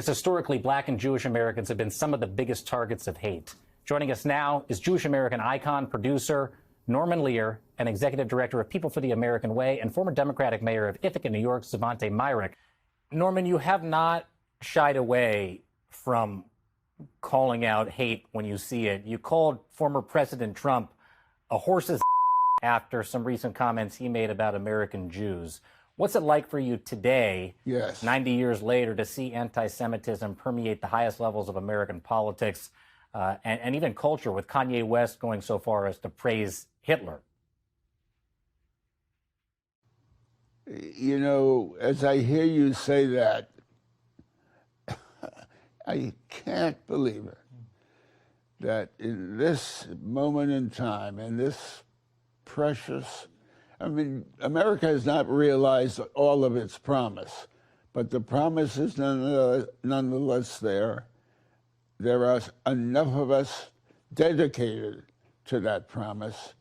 Historically, Black and Jewish Americans have been some of the biggest targets of hate. Joining us now is Jewish American icon, producer Norman Lear, and executive director of People for the American Way, and former Democratic mayor of Ithaca, New York, Svante Myrick. Norman, you have not shied away from calling out hate when you see it. You called former President Trump a horse's after some recent comments he made about American Jews. What's it like for you today, 90 years later, to see anti-Semitism permeate the highest levels of American politics and even culture, with Kanye West going so far as to praise Hitler? You know, as I hear you say that, I can't believe it, that in this moment in time, in this precious, I mean, America has not realized all of its promise, but the promise is nonetheless there. There are enough of us dedicated to that promise.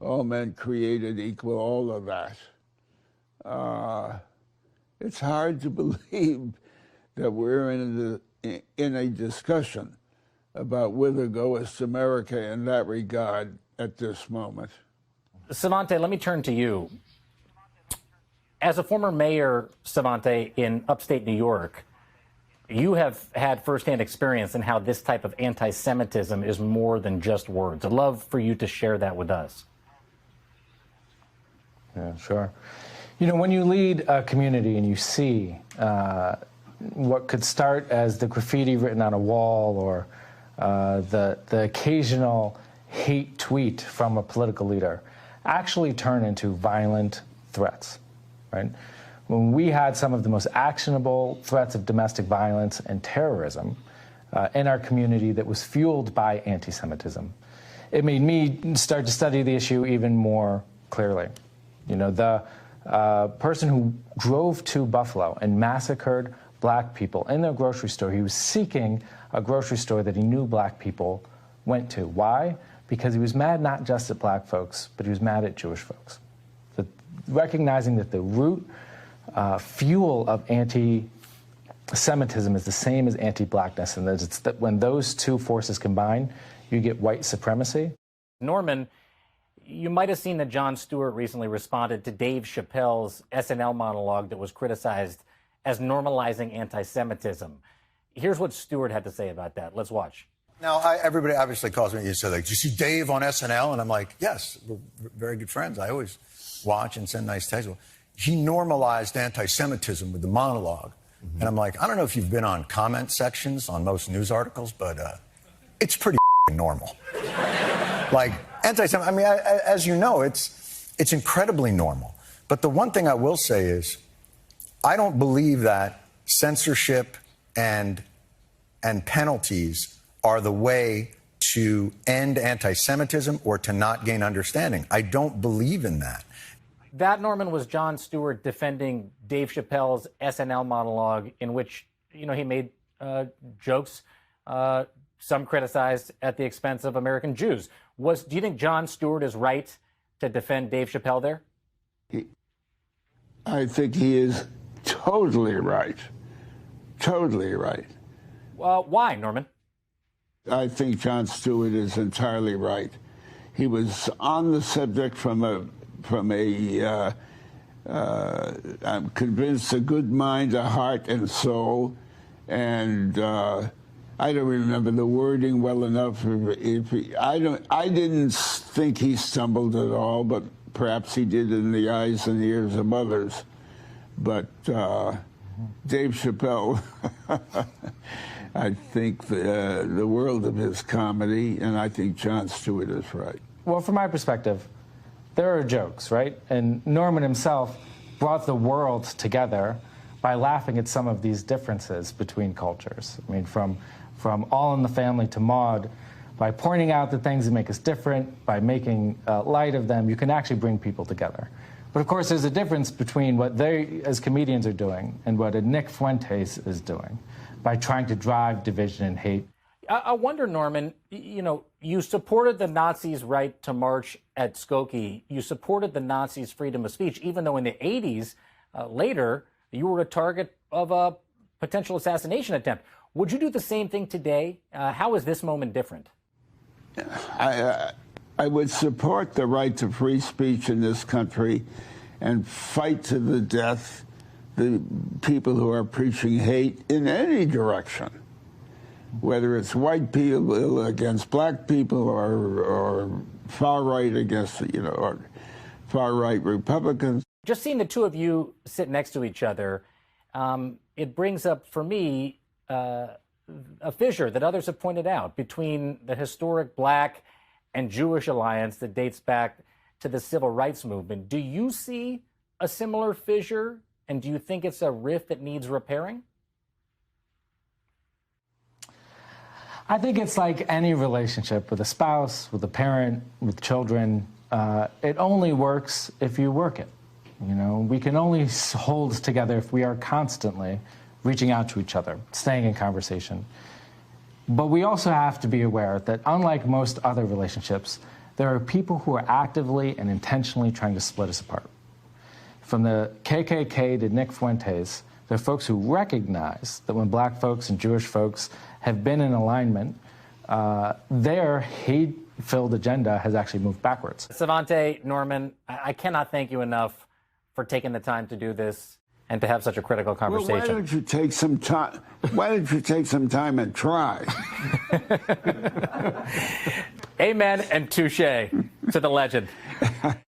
All men created equal, all of that. It's hard to believe that we're in a discussion about whither goeth America in that regard at this moment. Svante, let me turn to you. As a former mayor, Svante, in upstate New York, you have had firsthand experience in how this type of anti-Semitism is more than just words. I'd love for you to share that with us. Yeah, sure. You know, when you lead a community and you see what could start as the graffiti written on a wall or the occasional hate tweet from a political leader actually turn into violent threats, right? When we had some of the most actionable threats of domestic violence and terrorism in our community that was fueled by anti-Semitism, it made me start to study the issue even more clearly. You know, the person who drove to Buffalo and massacred Black people in their grocery store, he was seeking a grocery store that he knew Black people went to. Why? Because he was mad not just at Black folks, but he was mad at Jewish folks. Recognizing that the root fuel of anti-Semitism is the same as anti-Blackness, and that it's that when those two forces combine, you get white supremacy. Norman, you might have seen that Jon Stewart recently responded to Dave Chappelle's SNL monologue that was criticized as normalizing anti-Semitism. Here's what Stewart had to say about that. Let's watch. Now, everybody obviously calls me and said, like, did you see Dave on SNL? And I'm like, yes, we're very good friends. I always watch and send nice texts. He normalized anti-Semitism with the monologue. And I'm like, I don't know if you've been on comment sections on most news articles, but it's pretty normal. Like, anti-Semitism, I mean, as you know, it's incredibly normal. But the one thing I will say is, I don't believe that censorship and penalties are the way to end anti-Semitism or to not gain understanding. I don't believe in that. That, Norman, was Jon Stewart defending Dave Chappelle's SNL monologue, in which, you know, he made jokes, some criticized at the expense of American Jews. Do you think Jon Stewart is right to defend Dave Chappelle there? I think he is totally right. Totally right. Why, Norman? I think Jon Stewart is entirely right. He was on the subject from a I'm convinced, a good mind, a heart and soul, and I don't remember the wording well enough. I didn't think he stumbled at all, but perhaps he did in the eyes and ears of others. But Dave Chappelle, I think the world of his comedy, and I think Jon Stewart is right. Well, from my perspective, there are jokes, right? And Norman himself brought the world together by laughing at some of these differences between cultures. I mean, from All in the Family to Maude, by pointing out the things that make us different, by making light of them, you can actually bring people together. But of course, there's a difference between what they, as comedians, are doing and what a Nick Fuentes is doing by trying to drive division and hate. I wonder, Norman, you know, you supported the Nazis' right to march at Skokie. You supported the Nazis' freedom of speech, even though in the 80s, later, you were a target of potential assassination attempt. Would you do the same thing today? How is this moment different? I would support the right to free speech in this country and fight to the death the people who are preaching hate in any direction, whether it's white people against black people or far right against, or far right Republicans. Just seeing the two of you sit next to each other, it brings up for me a fissure that others have pointed out between the historic black and Jewish alliance that dates back to the civil rights movement. Do you see a similar fissure, and do you think it's a rift that needs repairing? I think it's like any relationship with a spouse, with a parent, with children. It only works if you work it. We can only hold together if we are constantly reaching out to each other, staying in conversation. But we also have to be aware that unlike most other relationships, there are people who are actively and intentionally trying to split us apart. From the KKK to Nick Fuentes, there are folks who recognize that when black folks and Jewish folks have been in alignment, their hate-filled agenda has actually moved backwards. Svante, Norman, I cannot thank you enough for taking the time to do this and to have such a critical conversation. Well, why don't you take some time? Why don't you take some time and try? Amen and touche to the legend.